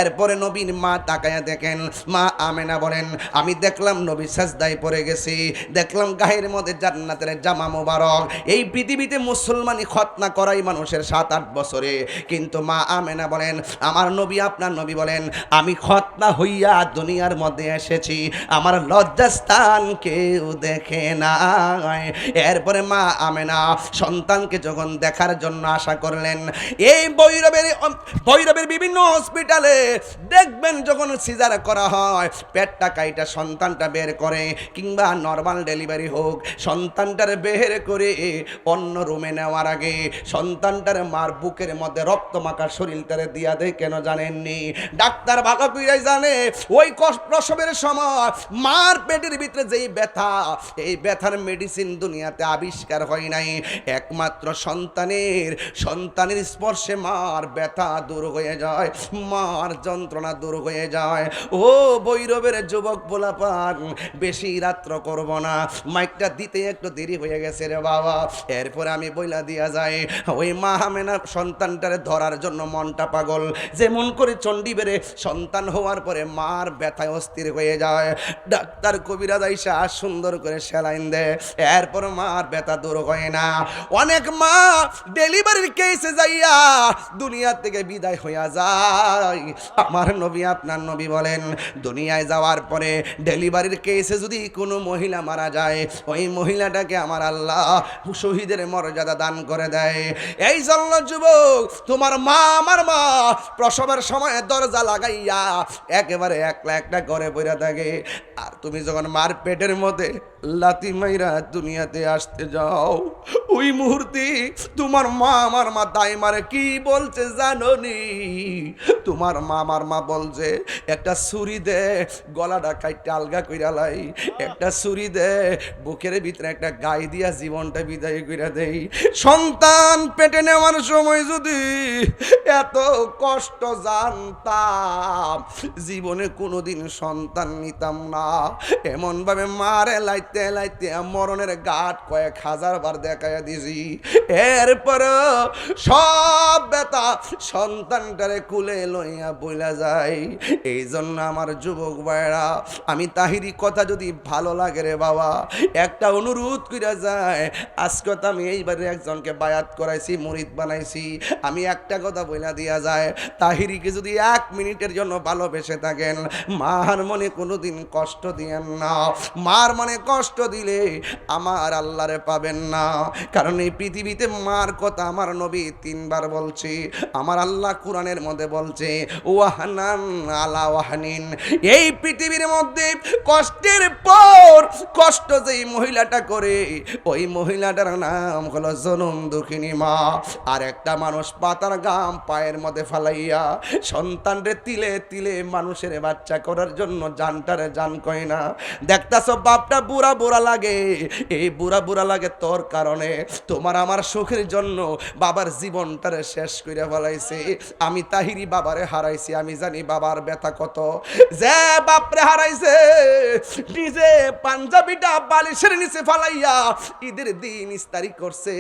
এরপরে নবীর মা তাকায়া দেখেন, মা আমেনা বলেন আমি দেখলাম নবী সাজদায় পড়ে গেছি, দেখলাম গায়ের মধ্যে জান্নাতের জামা মোবারক। এই পৃথিবীতে মুসলমানি খতনা করাই মানুষের 7-8 বছরে, কিন্তু মা আমেনা বলেন আমার নবী আপনার নবী বলেন আমি খতনা হইয়া দুনিয়ার মধ্যে এসেছি, আমার লজ্জাস্থান কেউ দেখে না। এরপরে মা আমেনা সন্তানকে যখন দেখার জন্য আশা করলেন, এই ভৈরবের বিভিন্ন হসপিটালে দেখবেন যখন সিজার করা হয় পেটটা কাইটা সন্তানটা বের করে, কিংবা নর্মাল ডেলিভারি হোক সন্তানটার বের করে অন্য রুমে নেওয়ার আগে সন্তানটার মার বুকের মধ্যে রক্ত মাখা শরীরটারে দিয়া দেয়। কেন জানেননি? ডাক্তার ভালো কইরাই জানে ওই প্রসবের সময় মার পেটের ভিতরে যেই ব্যথা, এই ব্যথার মেডিসিন দুনিয়াতে আবিষ্কার হয় নাই, একমাত্র সন্তানের স্পর্শে মার ব্যথা দূর হয়ে যায়, মার যন্ত্রণা দূর হয়ে যায়। ও ভৈরবের যুবক পোলাপান, বেশি রাত্র করব না, মাইকটা দিতে একটু দেরি হয়ে গেছে রে বাবা। এরপরে আমি বইলা দিয়া যায় ওই মা আমেনা সন্তানটারে ধরার জন্য মনটা পাগল, যেমন করে চণ্ডী বেড়ে সন্তান হওয়ার পরে মার ব্যথায় অস্থির হয়ে যায়। ডাক্তার কবিরাজ আইসা সুন্দর করে সেলাইন দেয়, এরপর মার ব্যথা দূর হয় না। অনেক মা ডেলিভারির কেসে যাইয়া দুনিয়া থেকে বিদায় হইয়া যায়। আমার নবী আপনার নবী বলেন দুনিয়ায় যাওয়ার পরে ডেলিভারির কেসে যদি কোনো মহিলা মারা যায়, ওই মহিলাটাকে আমার আল্লাহ শহীদের মর্যাদা দান করে দেয়। এই জন্য যুবক, তোমার মা আমার মা প্রসবের সময় দরজা লাগাইয়া একেবারে একলা একটা ঘরে বইরা থাকে, আর তুমি যখন মার পেটের মধ্যে লাথি মাইরা দুনিয়াতে আসতে যাও, ওই মুহূর্তে তোমার মা আমার মা দাই মারে কি বলছে জানো নি? তোমার মা আমার মা বলছে একটা ছুরি দে, গলাটা কাইটা আলগা কইরা লাই, একটা ছুরি দে, বুকের ভিতরে একটা গাই দিয়া জীবনটা বিদায় কইরা দেই। সন্তান পেটে নেওয়ার সময় যদি এত কষ্ট জানতাম, জীবনে কোনোদিন সন্তান নিতাম না। এমন ভাবে মারে লাইতে লাইতে মরণের ঘাট কয়েক হাজার বার দেখাইয়া দিছি, এরপর সব ব্যথা সন্তানটারে কুলে লইয়া বইলা যায়। এই জন্য আমার যুবক ভাইরা, আমি তাহিরি কথা যদি ভালো লাগে রে বাবা, একটা অনুরোধ কইরা যায়। আজকে তো আমি এইবারে একজনকে বায়াত করাইছি, মুরিদ বানাইছি, আমি একটা কথা বইলা দিয়া যায়, তাহিরিকে যদি 1 মিনিটের জন্য ভালোবেসে থাকেন, মার মনে কোনোদিন কষ্ট কষ্ট দিয়েন না। মার মনে কষ্ট দিলে আমার আল্লাহরে পাবেন না। কারণ এই পৃথিবীতে মার কথা আমার নবী 3 বার বলছে, আমার আল্লাহ কোরআনের মধ্যে বলছে ওয়াহানান আলা ওয়াহানিন। এই পৃথিবীর মধ্যে কষ্টের পর কষ্ট যেই মহিলাটা করে ওই মহিলাটার নাম হলো জনম দুঃখিনী মা। আর একটা মানুষ পাতার গাম পায়ের মধ্যে ফালাইয়া সন্তানরে তিলে তিলে মানুষের বাচ্চা করার জন্য জানটারে জান কয় না। দেখতাছ বাপটা বুড়া বুড়া লাগে, এই বুড়া বুড়া লাগে তোর কারণে। তোমার আমার সুখের জন্য বাবার জীবনটারে শেষ করে ফেলাইছে। আমি তাহিরি বাবারে হারাইছি, আমি জানি বাবার ব্যথা কত। যে বাপরে হারাইছে নিজে পাঞ্জাবিটা বালিশের নিচে ফালাইয়া ঈদের দিন ইস্তারি করছে,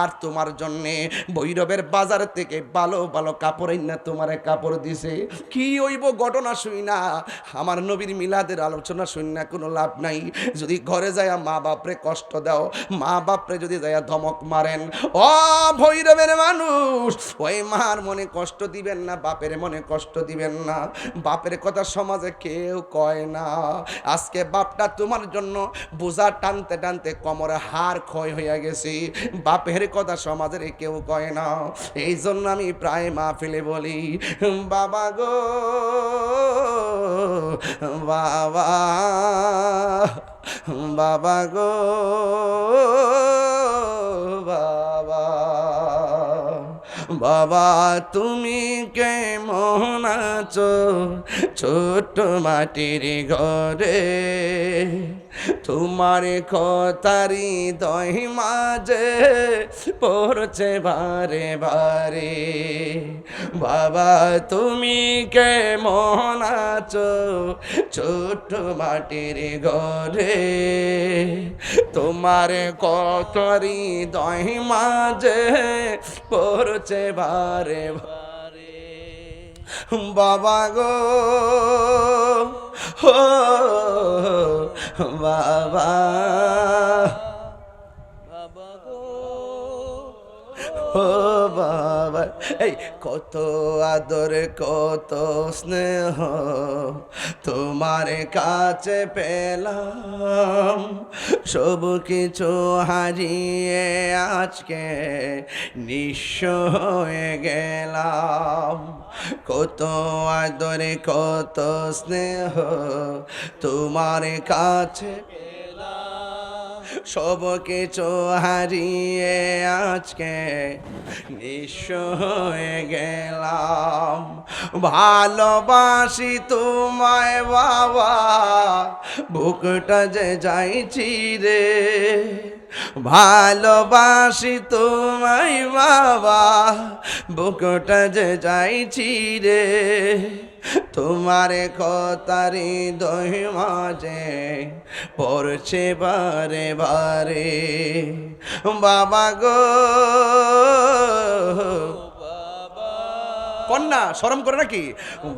আর তোমার জন্যে ভৈরবের বাজার থেকে ভালো ভালো কাপড় না তোমারে কাপড় দিছে। কি হইব ঘটনা শুই না, আমার নবীর মিলাদের আলোচনা শুই না কোনো লাভ নাই। যদি ঘরে যায় মা বাপরে কষ্ট দাও, মা বাপরে যদি যায় ধমক মারেন, ও ভৈরবের মানুষ ওই মার মনে কষ্ট দিবেন না, বাপের মনে কষ্ট দিবেন না। বাপের কথা সমাজে কেউ কয় না। আজকে বাপটা তোমার জন্য বোঝা টানতে টানতে কোমরে হাড় ক্ষয় হয়ে গেছে, বাপের কথা সমাজের কেউ কয় না। এই জন্য আমি প্রায় মাহফিলে বলি বাবা গো বাবা, বাবা গো বাবা, বাবা তুমি কেমন আছো ছোট মাটির ঘরে, তোমার কথারি দই মাঝে পড়ছে বারে বারে। বাবা তুমি কেমন আছো ছোট মাটির ঘরে, তোমার কথারি দই মাঝে পড়ছে বারে বারে। বাবা গো ও বাবা, বাবা গো ও বাবা। এই কত আদর কত স্নেহ তোমার কাছে পেলাম, সব কিছু হারিয়ে আজকে নিঃস্ব হয়ে গেলাম। কত আদর কত স্নেহ তোমার কাছে পেলাম, সব কিছু হারিয়ে আজকে নিঃস্ব হয়ে গেলাম। ভালোবাসি তোমায় বাবা, বুকটা যে যাইছি রে, ভালোবাসি তোমায় বাবা, বুকটা যে যাইছি রে, তোমার কথারি দই মাঝে পড়ছে বারে বারে। বাবা গো কন্যা শরম করে নাকি,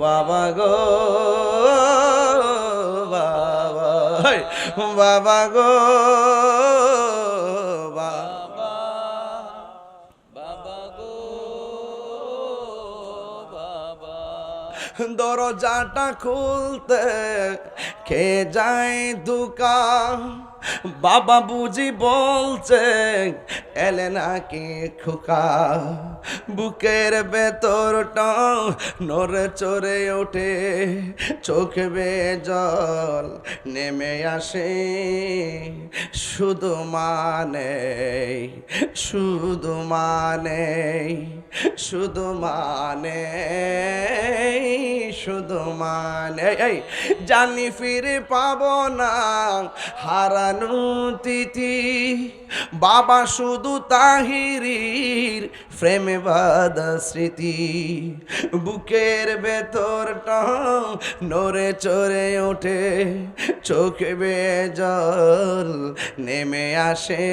বাবা গো বাবা, বাবা গো বাবা, বাবা গো বাবা। দরজাটা খুলতে কে যায় দোকান, বাবা বুঝি বলছে এলে নাকি খোকা, বুকের ভেতরটা নড়ে চড়ে ওঠে, চোখে বেয়ে জল নেমে আসে, শুধু মানে শুধু মানে শুধু মানে শুধু মানে জানি ফিরে পাবো না হারানো তিথি, বাবা শুধু তাহিরির প্রেমে বাঁধা স্মৃতি, বুকের ভেতরটা নড়ে চড়ে ওঠে, চোখে বেয়ে জল নেমে আসে,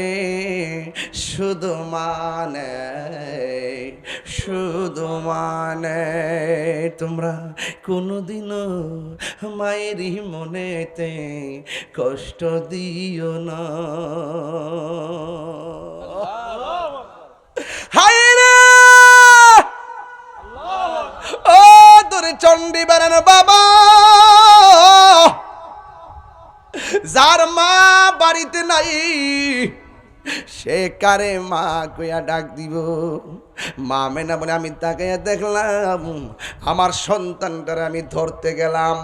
শুধু মানে শুধু মানে। তোমরা কোনোদিনও মায়েরই মনেতে কষ্ট দিও না। হায় রে ও তোর চণ্ডী বেড়ানো বাবা, সে কারে মা কইয়া ডাক দিব। মা মেনা বলে আমি তাকাইয়া দেখলাম আমার সন্তানটারে আমি ধরতে গেলাম,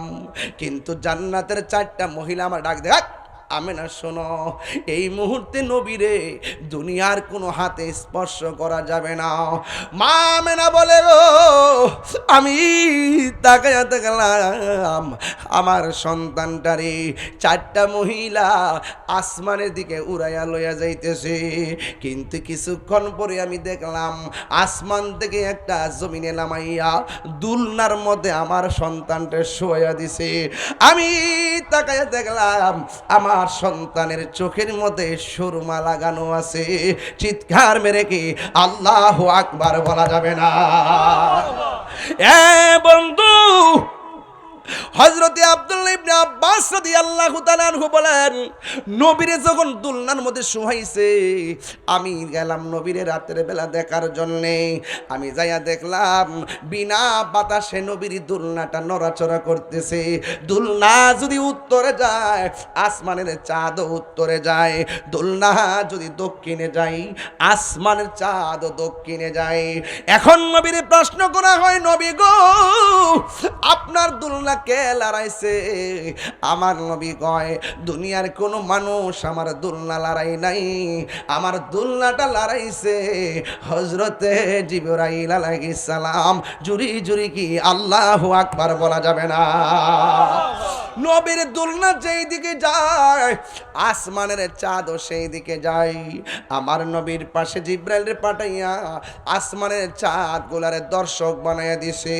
কিন্তু জান্নাতের 4টা মহিলা আমার ডাক দেখ আমেনা শোনো, এই মুহূর্তে নবীরে দুনিয়ার কোনো হাতে স্পর্শ করা যাবে না। মা আমেনা বলে গো আমি তাকাইয়া দেখলাম আমার সন্তানটারে 4টা মহিলা আসমানের দিকে উড়াইয়া লইয়া যাইতেছে, কিন্তু কিছুক্ষণ পরে আমি দেখলাম আসমান থেকে একটা জমিনে নামাইয়া দুলনার মধ্যে আমার সন্তানটা শোয়া দিছে। আমি তাকাইয়া দেখলাম আমার সন্তানের চোখের মধ্যে সুরমা লাগানো আছে। চিৎকার মেরে কি আল্লাহু আকবার বলা যাবে না? এ বন্ধু, হযরতে আব্দুল্লাহ ইবনে আব্বাস রাদিয়াল্লাহু তাআলা আনহু বলেন, নবীরে যখন দুলনার মধ্যে শুয়াইছে আমি গেলাম নবীরে রাতের বেলা দেখার জন্য। আমি যাইয়া দেখলাম বিনা বাতাসে নবীর দুলনাটা নড়াচড়া করতেছে। দুলনা যদি উত্তরে যায় আসমানের চাঁদও উত্তরে যায়, দুলনা যদি দক্ষিণে যায় আসমানের চাঁদও দক্ষিণে যায়। এখন নবীরে প্রশ্ন করা হয়, নবী গো আপনার দুলনা কে লড়াইছে? আমার নবী কয় দুনিয়ার কোন মানুষ আমার দুলনা লড়াই নাই, আমার দুলনাটা লড়াইছে হযরতে জিবরাইল আলাইহিস সালাম। জুরি জুরি কি আল্লাহু আকবার বলা যাবে না? নবীর দুলনা যেই দিকে যায় আসমানের চাঁদও সেই দিকে যায়। আমার নবীর পাশে জিবরাইল পাঠাইয়া আসমানের চাঁদ গুলারে দর্শক বানাইয়া দিছে।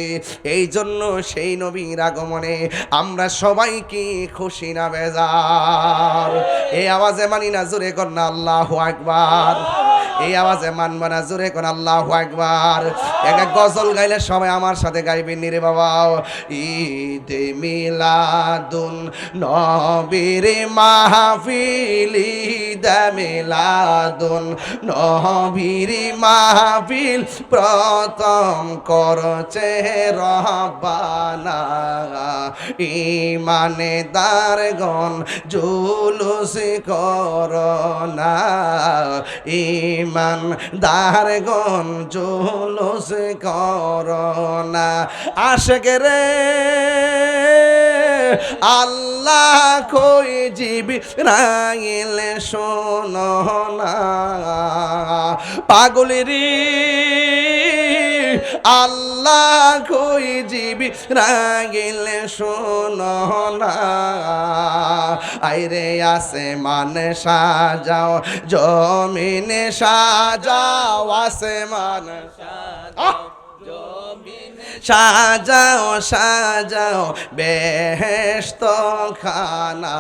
এই জন্য সেই নবীর আগমনে আমরা সবাই কি খুশি না বেজার? এই আওয়াজে মানি না, জোরে কর না আল্লাহু আকবার। এই আওয়াজে মানবা না, জোরে কোন আল্লাহু আকবার। একটা গজল গাইলে সবাই আমার সাথে গাইবেন রে বাবা। ঈদে মিলাদুন নবীর মাহফিল, ঈদে মিলাদুন নবীর মাহফিল প্রথম করছে রব্বানা। ঈমানদারগণ জুলুস করোনা, ঈমানদারগণ জুলুস করোনা। আশিক রে আল্লাহ কই জিবরাইল শোনো না, পাগলেরি আল্লাহ কই জিবরাইল শোনো না। আইরে আসমান সাজাও জমিন সাজাও, আসমান সাজাও সাজাও বেহেশত খানা।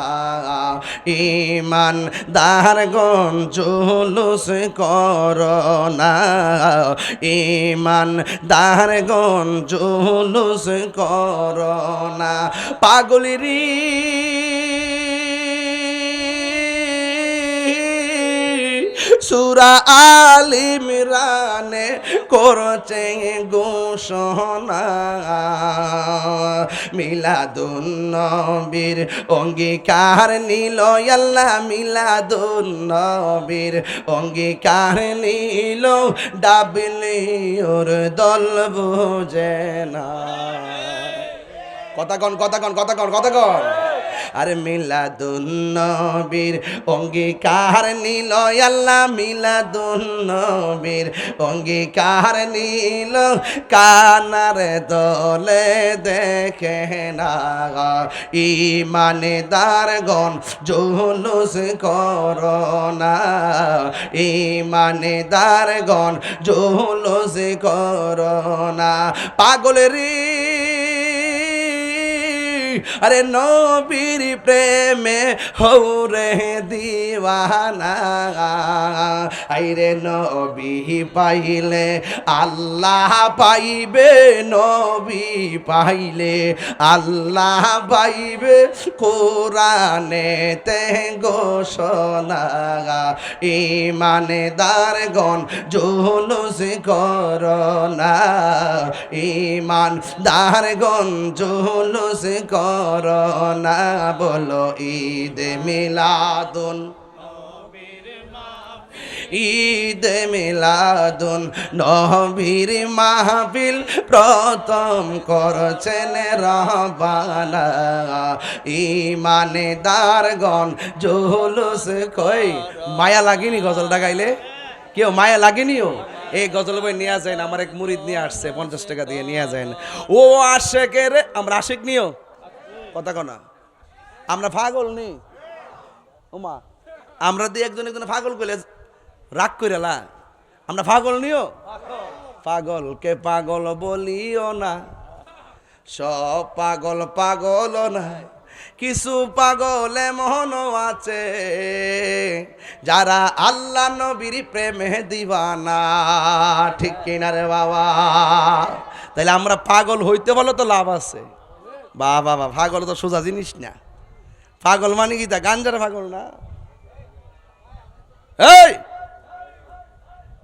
ঈমানদারগণ জুলুস করোনা, ঈমানদারগণ জুলুস করোনা। পাগলেরি সূরা আল ইমরানে করছে ঘোষণা, মিলাদুন নবীর অঙ্গীকার নিল আল্লাহ, মিলাদুন নবীর অঙ্গীকার নিল, ডাবলিউর দল বুঝে না। কথা কন কথা কন কথা কন কথা কন। আরে মিলাদুন নবীর অঙ্গীকার নিল আল্লাহ, মিলাদুন নবীর অঙ্গীকার নিল, কানার দলে দেখে না। ঈমানদারগণ জুলুস করোনা, ঈমানদারগণ জুলুস করোনা। পাগলেরি আরে নবীর প্রেমে হৌরে দিওয়ানা। আইরে নবী পাইলে আল্লাহ পাইবে, নবী পাইলে আল্লাহ পাইবে, কোরআনেতে ঘোষণা। ঈমানদারগণ জুলুস করোনা, ঈমানদারগণ জুলুস করোনা। বলো ঈদ মিলাদুন ঈদ মিলাদুন নবীর মাহফিল প্রথম করছেন রহবানা ইমানদারগণ জুলুস কই মায়া লাগেনি গজলটা গাইলে কেউ মায়া লাগেনিও এই গজল বই নিয়ে যায় আমার এক মুরিদ নিয়ে আসছে 50 টাকা দিয়ে নিয়ে যায় ও আশেকের আমরা আশেক নিও কথা কনা আমরা পাগল নি ওমা আমরা দিয়ে একজন পাগল কইলে রাগ কইরালা আমরা পাগল নিও পাগলকে পাগল বলিও না সব পাগল পাগল না কিছু পাগল এমন আছে যারা আল্লাহ নবীর প্রেমে দিবানা ঠিক কিনা রে বাবা তাইলে আমরা পাগল হইতে বলো তো লাভ আছে বাবা পাগল তো সোজা জিনিস না পাগল মানে কি তা গাঞ্জার পাগল না এই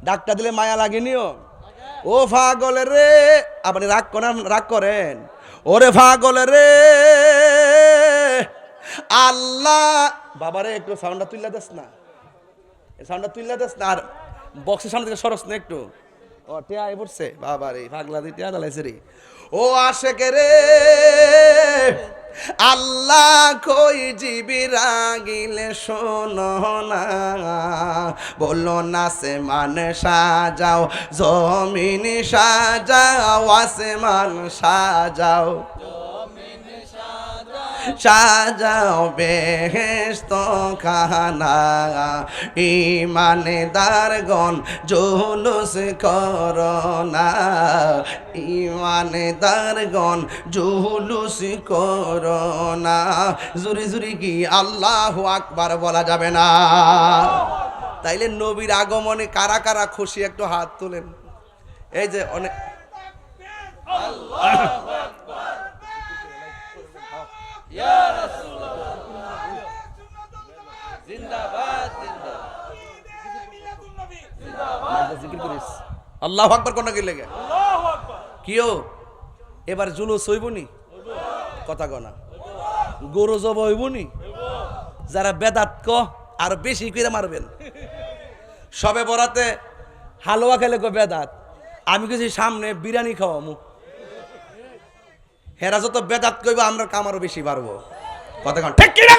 ডাক্তার দিলে মায়া লাগেনিও ও পাগল রে আপনি রাগ করেন ওরে পাগল রে আল্লাহ বাবারে একটু সাউন্ডটা তুইলা দেস না সাউন্ডটা তুইলা দেস না আর বক্সের সামনে থেকে সরস না একটু ও টিয়া আই পড়ছে বাবারে পাগলা দিতে আদালাইছে রে ও আশেকে রে আল্লাহ কই জিবি রাগিলে শোনো না বলো না সে মান সাজাও জমিন সাজাও আসমান সাজাও সাজাও বেহেশত খানা ইমানদারগণ জুলুস করোনা ইমানদারগণ জুলুস করোনা জুরি জুরি কি আল্লাহু আকবার বলা যাবে না তাইলে নবীর আগমনে কারা কারা খুশি একটু হাত তোলেন এই যে অনেক আল্লাহু আকবার কোন কি লাগে কিও এবার জুলুস হইবনি কথা কনা গরু জব হইবনি যারা বেদাত ক আর বেশি করে মারবেন সবে বরাতে হালুয়া খেলে কো বেদাত আমি কিছু সামনে বিরিয়ানি খাওয়ামু হেরা যত বেদাত কইব আমরা কামারও বেশি পারবো কথা কন ঠিক কি না